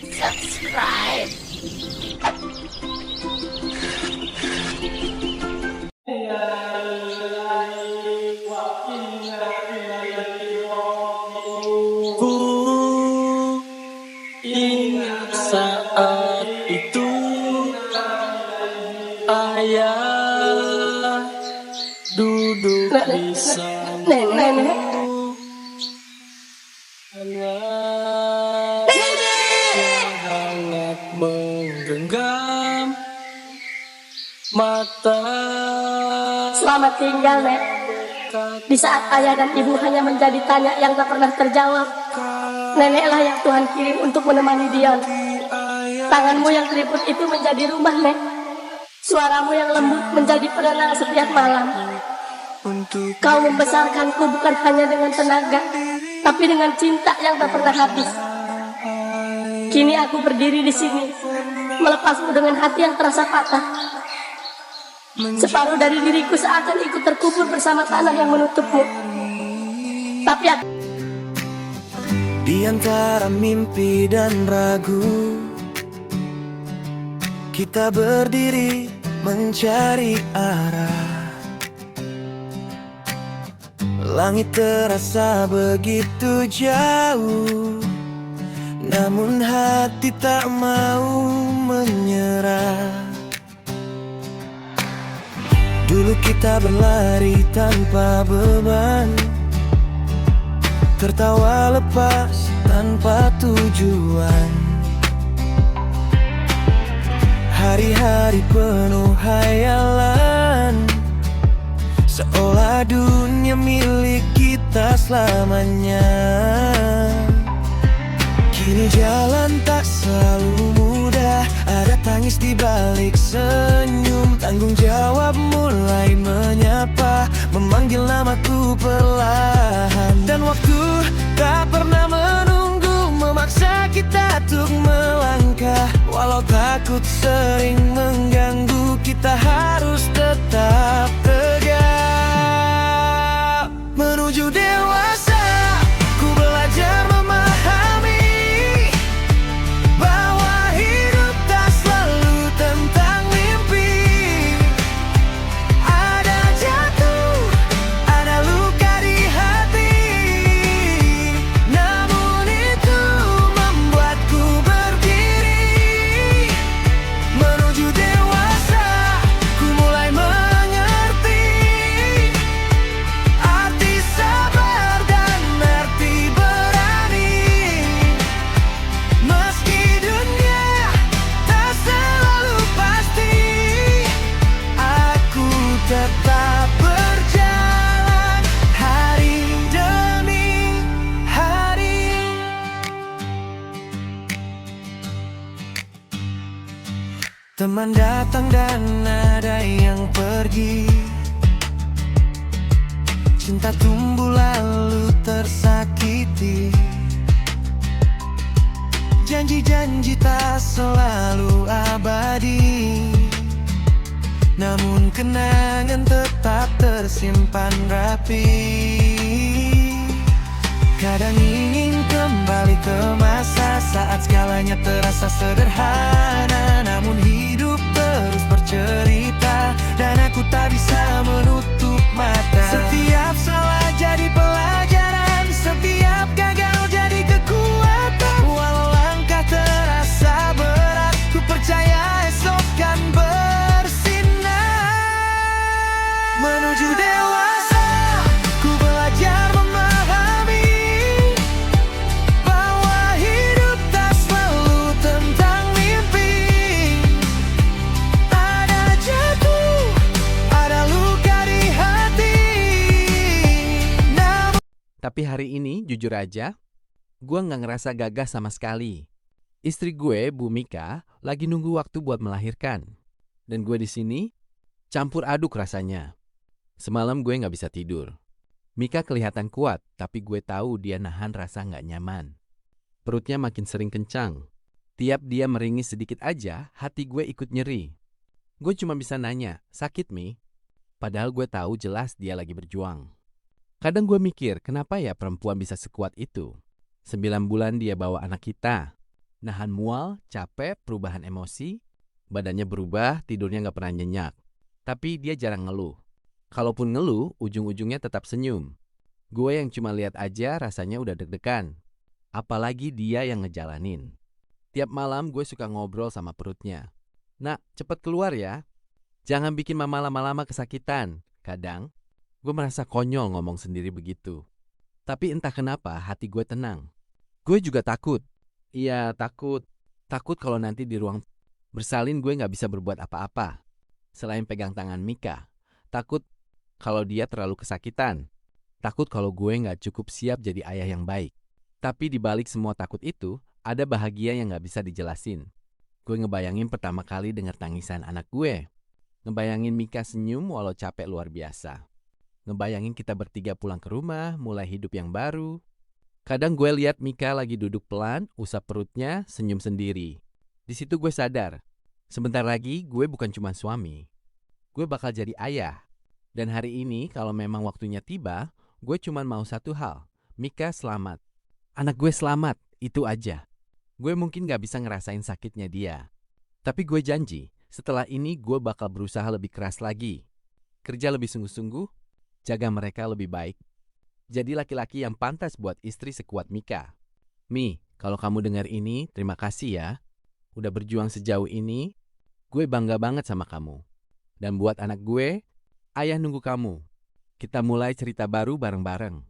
Subscribe. Ku ingat saat itu ayah duduk di sampingku, hangat menggenggam mata. Selamat tinggal, Nek. Di saat ayah dan ibu hanya menjadi tanya yang tak pernah terjawab, neneklah yang Tuhan kirim untuk menemani Dion. Tanganmu yang keriput itu menjadi rumah, Nek. Suaramu yang lembut menjadi penenang setiap malam. Kau membesarkanku bukan hanya dengan tenaga, tapi dengan cinta yang tak pernah habis. Kini aku berdiri di sini, melepasmu dengan hati yang terasa patah. Separuh dari diriku seakan ikut terkubur bersama tanah yang menutupmu. Tapi aku... Di antara mimpi dan ragu, kita berdiri mencari arah. Langit terasa begitu jauh, namun hati tak mau menyerah. Dulu kita berlari tanpa beban, tertawa lepas tanpa tujuan. Hari-hari penuh hayalan, seolah dunia milik kita selamanya. Kini jalan tak selalu mudah, ada tangis di balik senyum. Tanggung jawab mulai menyapa, memanggil namaku perlahan. Dan waktu tak pernah menunggu, memaksa kita untuk melangkah. Walau takut sering mengganggu, kita harus tetap tegak. Menuju dewasa, ku belajar memahami bahwa hidup tak selalu tentang mimpi. Ada jatuh, ada luka di hati, namun itu membuatku berdiri. Menuju dewasa, ku mulai mengerti arti sabar dan arti berani. Meski dunia tak selalu pasti, aku tetap berjalan hari demi hari. Teman datang dan ada yang pergi, cinta tumbuh lalu tersakiti. Janji-janji tak selalu abadi, namun kenangan tetap tersimpan rapi. Kadang ingin kembali ke masa saat segalanya terasa sederhana, namun hidup terus bercerita dan aku tak bisa menutup mata. Setiap salah jadi pelajaran, setiap gagal jadi kekuatan. Walau langkah terasa berat, ku percaya esok kan bersinar. Menuju dewasa, ku belajar memahami bahwa hidup tak selalu tentang mimpi. Ada jatuh, ada luka di hati, namun... Tapi hari ini jujur aja, gue nggak ngerasa gagah sama sekali. Istri gue, Bu Mika, lagi nunggu waktu buat melahirkan. Dan gue di sini campur aduk rasanya. Semalam gue nggak bisa tidur. Mika kelihatan kuat, tapi gue tahu dia nahan rasa nggak nyaman. Perutnya makin sering kencang. Tiap dia meringis sedikit aja, hati gue ikut nyeri. Gue cuma bisa nanya, sakit Mi? Padahal gue tahu jelas dia lagi berjuang. Kadang gue mikir, kenapa ya perempuan bisa sekuat itu? 9 bulan dia bawa anak kita. Nahan mual, capek, perubahan emosi, badannya berubah, tidurnya nggak pernah nyenyak. Tapi dia jarang ngeluh. Kalaupun ngeluh, ujung-ujungnya tetap senyum. Gue yang cuma lihat aja rasanya udah deg-degan. Apalagi dia yang ngejalanin. Tiap malam gue suka ngobrol sama perutnya. Nak, cepet keluar ya. Jangan bikin mama lama-lama kesakitan. Kadang, gue merasa konyol ngomong sendiri begitu. Tapi entah kenapa hati gue tenang. Gue juga takut. Iya, takut. Takut kalau nanti di ruang bersalin gue gak bisa berbuat apa-apa. Selain pegang tangan Mika. Takut kalau dia terlalu kesakitan. Takut kalau gue gak cukup siap jadi ayah yang baik. Tapi di balik semua takut itu, ada bahagia yang gak bisa dijelasin. Gue ngebayangin pertama kali dengar tangisan anak gue. Ngebayangin Mika senyum walau capek luar biasa. Ngebayangin kita bertiga pulang ke rumah, mulai hidup yang baru. Kadang gue lihat Mika lagi duduk pelan, usap perutnya, senyum sendiri. Di situ gue sadar, sebentar lagi gue bukan cuma suami. Gue bakal jadi ayah. Dan hari ini kalau memang waktunya tiba, gue cuma mau satu hal. Mika selamat. Anak gue selamat, itu aja. Gue mungkin gak bisa ngerasain sakitnya dia. Tapi gue janji, setelah ini gue bakal berusaha lebih keras lagi. Kerja lebih sungguh-sungguh, jaga mereka lebih baik. Jadi laki-laki yang pantas buat istri sekuat Mika. Mi, kalau kamu dengar ini, terima kasih ya. Udah berjuang sejauh ini, gue bangga banget sama kamu. Dan buat anak gue, ayah nunggu kamu. Kita mulai cerita baru bareng-bareng.